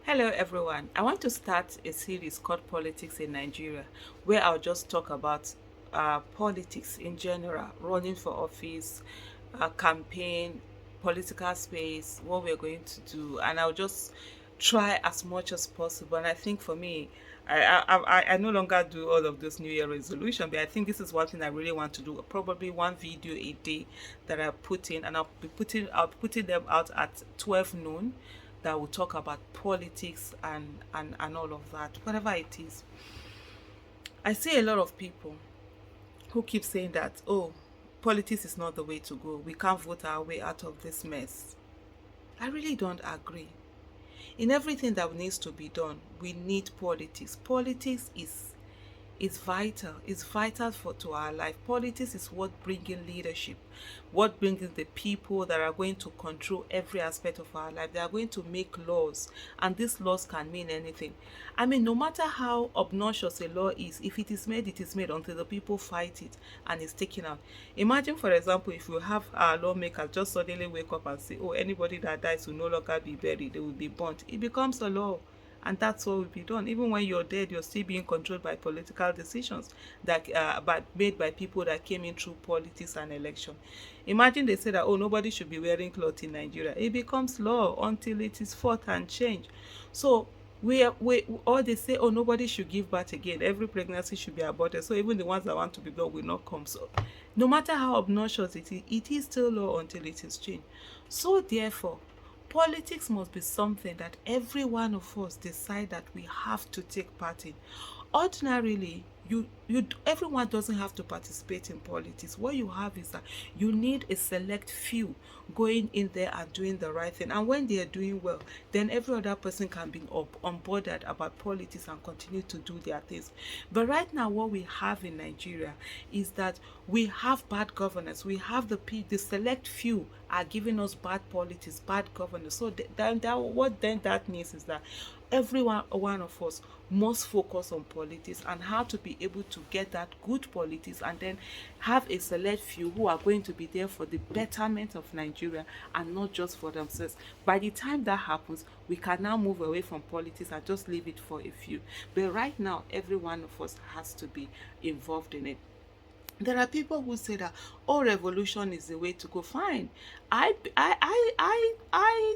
Hello everyone. I want to start a series called Politics in Nigeria where I'll just talk about politics in general, running for office, campaign, political space, what we're going to do, and I'll just try as much as possible. And I think for me, I no longer do all of those New Year resolution, but I think this is one thing I really want to do. Probably one video a day that I put in, and I'll be putting them out at 12 noon, that will talk about politics and all of that, whatever it is. I see a lot of people who keep saying that, oh, politics is not the way to go. We can't vote our way out of this mess. I really don't agree. In everything that needs to be done, we need politics. Politics is vital. It's vital for to our life. Politics is what bringing leadership, what brings the people that are going to control every aspect of our life. They are going to make laws, and these laws can mean anything. I mean, no matter how obnoxious a law is, if it is made, it is made until the people fight it and it's taken out. Imagine, for example, if you have our lawmakers just suddenly wake up and say, oh, anybody that dies will no longer be buried, they will be burnt. It becomes a law, and that's what will be done. Even when you're dead, you're still being controlled by political decisions that made by people that came in through politics and election. Imagine they say that, oh, nobody should be wearing clothes in Nigeria. It becomes law until it is fought and changed. So we or they say, oh, nobody should give birth again, every pregnancy should be aborted, so even the ones that want to be born will not come. So no matter how obnoxious it is still law until it is changed. So therefore, politics must be something that every one of us decide that we have to take part in. Ordinarily, everyone doesn't have to participate in politics. What you have is that you need a select few going in there and doing the right thing. And when they are doing well, then every other person can be onboarded about politics and continue to do their things. But right now, what we have in Nigeria is that we have bad governance. We have the select few are giving us bad politics, bad governance. So what then that means is that one of us must focus on politics and how to be able to get that good politics, and then have a select few who are going to be there for the betterment of Nigeria and not just for themselves. By the time that happens, we can now move away from politics and just leave it for a few. But right now, every one of us has to be involved in it. There are people who say that, oh, revolution is the way to go. Fine. I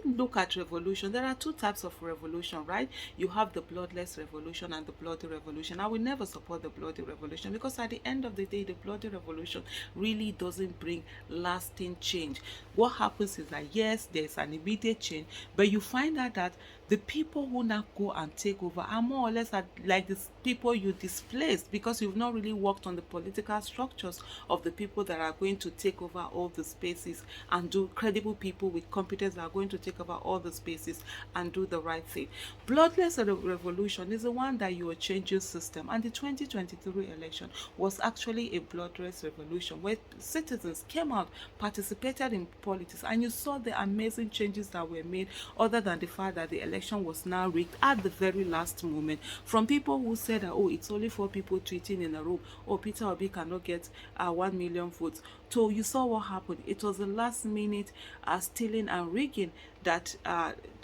look at revolution. There are two types of revolution, right? You have the bloodless revolution and the bloody revolution. I will never support the bloody revolution, because at the end of the day, the bloody revolution really doesn't bring lasting change. What happens is that, yes, there's an immediate change, but you find out that the people who now go and take over are more or less like the people you displaced, because you've not really worked on the political structures of the people that are going to take over all the spaces and do credible people with competence that are going to take over all the spaces and do the right thing. Bloodless revolution is the one that you are changing system, and the 2023 election was actually a bloodless revolution where citizens came out, participated in politics, and you saw the amazing changes that were made, other than the fact that the election was now rigged at the very last moment. From people who said that, oh, it's only 4 people tweeting in a room, oh, Peter Obi cannot get 1 million votes. So you saw what happened. It was the last minute stealing and rigging that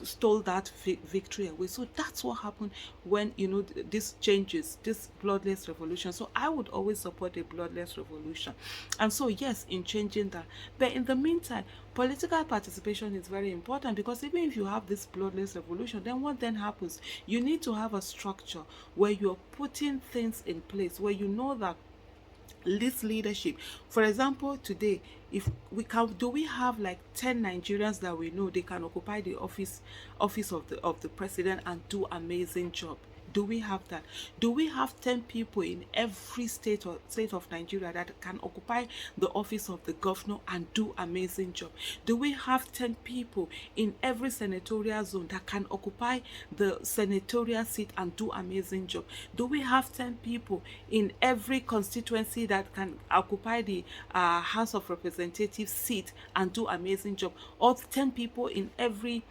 stole that victory away. So that's what happened when, this changes, this bloodless revolution. So I would always support a bloodless revolution. And so, yes, in changing that. But in the meantime, political participation is very important, because even if you have this bloodless revolution, then what then happens? You need to have a structure where you're putting things in place, where you know that this leadership. For example, today, if we can, do we have like 10 Nigerians that we know they can occupy the office of the president and do amazing job? Do we have that? Do we have 10 people in every state of Nigeria that can occupy the office of the governor and do amazing job? Do we have 10 people in every senatorial zone that can occupy the senatorial seat and do amazing job? Do we have 10 people in every constituency that can occupy the House of Representatives seat and do amazing job? Or 10 people in every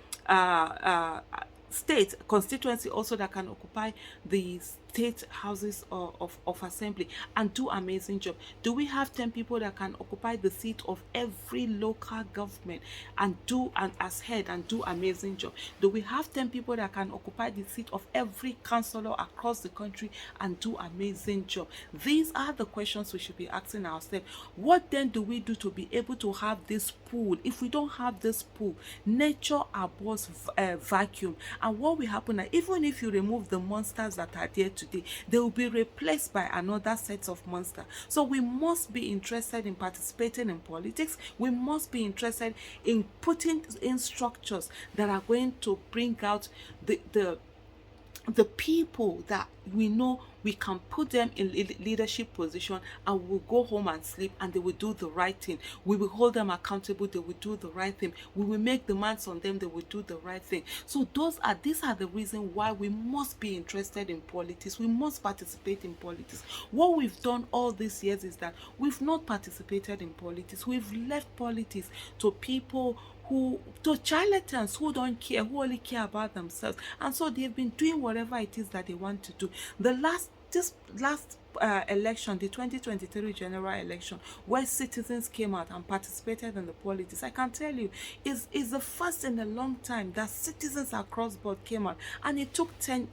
state constituency also that can occupy the state houses of assembly and do amazing job? Do we have 10 people that can occupy the seat of every local government and do and as head and do amazing job? Do we have 10 people that can occupy the seat of every councillor across the country and do amazing job? These are the questions we should be asking ourselves. What then do we do to be able to have this pool? If we don't have this pool, nature abhors vacuum. And what will happen, even if you remove the monsters that are there today, they will be replaced by another set of monsters. So we must be interested in participating in politics. We must be interested in putting in structures that are going to bring out the people that we know we can put them in leadership position, and we'll go home and sleep and they will do the right thing. We will hold them accountable, they will do the right thing. We will make demands on them, they will do the right thing. So these are the reasons why we must be interested in politics. We must participate in politics. What we've done all these years is that we've not participated in politics. We've left politics to people to charlatans who don't care, who only care about themselves, and so they've been doing whatever it is that they want to do. This last election, the 2023 general election, where citizens came out and participated in the politics, I can tell you, is the first in a long time that citizens across board came out, and it took 10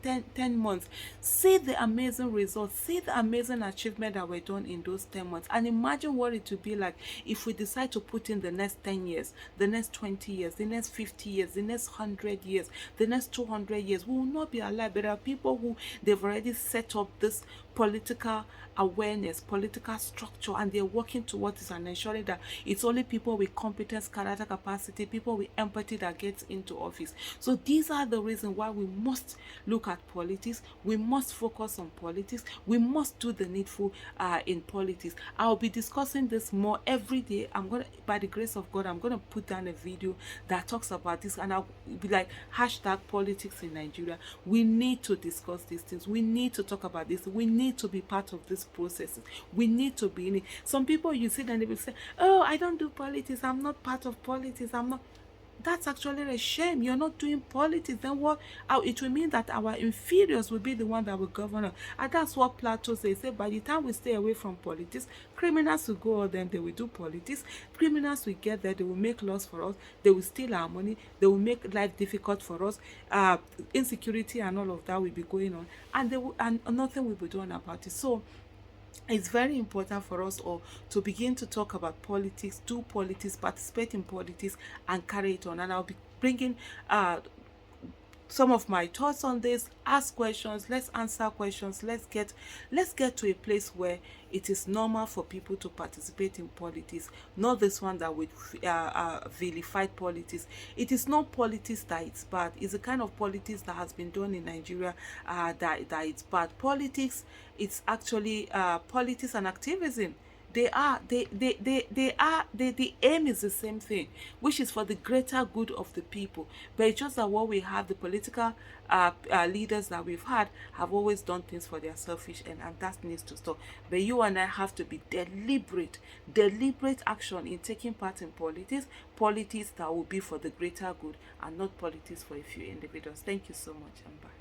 months. See the amazing results, see the amazing achievement that were done in those 10 months, and imagine what it would be like if we decide to put in the next 10 years, the next 20 years, the next 50 years, the next 100 years, the next 200 years. We will not be alive. But there are people who they've already set up this political awareness, political structure, and they're working towards it and ensuring that it's only people with competence, character, capacity, people with empathy that gets into office. So these are the reasons why we must look at politics. We must focus on politics. We must do the needful in politics. I'll be discussing this more every day. By the grace of God, I'm gonna put down a video that talks about this, and I'll be like #politics in Nigeria. We need to discuss these things. We need to talk about this. We need to be part of this process. We need to be in it. Some people, you see them, they will say, oh, I don't do politics, I'm not part of politics, I'm not. That's actually a shame. You're not doing politics. Then what? It will mean that our inferiors will be the one that will govern us. And that's what Plato says. Say, by the time we stay away from politics, criminals will go out there, they will do politics. Criminals will get there, they will make laws for us, they will steal our money, they will make life difficult for us. Insecurity and all of that will be going on, and nothing will be done about it. So it's very important for us all to begin to talk about politics, do politics, participate in politics, and carry it on. And I'll be bringing some of my thoughts on this. Ask questions, let's answer questions, let's get to a place where it is normal for people to participate in politics, not this one that would vilify politics. It is not politics that it's bad, it's the kind of politics that has been done in Nigeria that it's bad. Politics, it's actually politics and activism. The aim is the same thing, which is for the greater good of the people. But it's just that what we have, the political leaders that we've had have always done things for their selfish end, and that needs to stop. But you and I have to be deliberate action in taking part in politics that will be for the greater good, and not politics for a few individuals. Thank you so much, and bye.